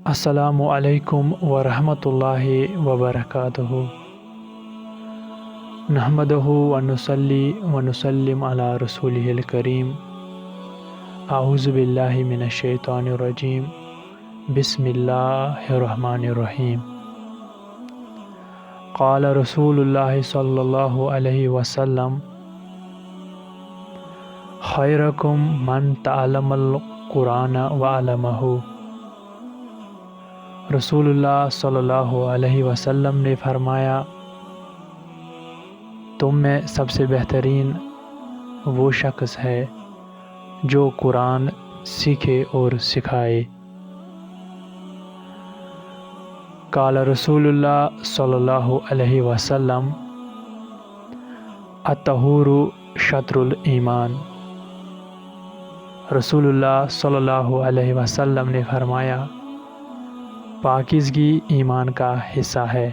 السلام علیکم ورحمۃ اللہ وبرکاتہ۔ نحمدہ ونصلی ونسلم علی رسولہ الکریم۔ اعوذ باللہ من الشیطان الرجیم۔ بسم اللہ الرحمن الرحیم۔ قال رسول اللہ صلی اللہ علیہ وسلم: خیرکم من تعلم القرآن وعلمہ۔ رسول اللہ صلی اللہ علیہ وسلم نے فرمایا، تم میں سب سے بہترین وہ شخص ہے جو قرآن سیکھے اور سکھائے۔ قال رسول اللہ صلی اللہ علیہ وسلم: الطہور شطر الایمان۔ رسول اللہ صلی اللہ علیہ وسلم نے فرمایا، پاکیزگی ایمان کا حصہ ہے۔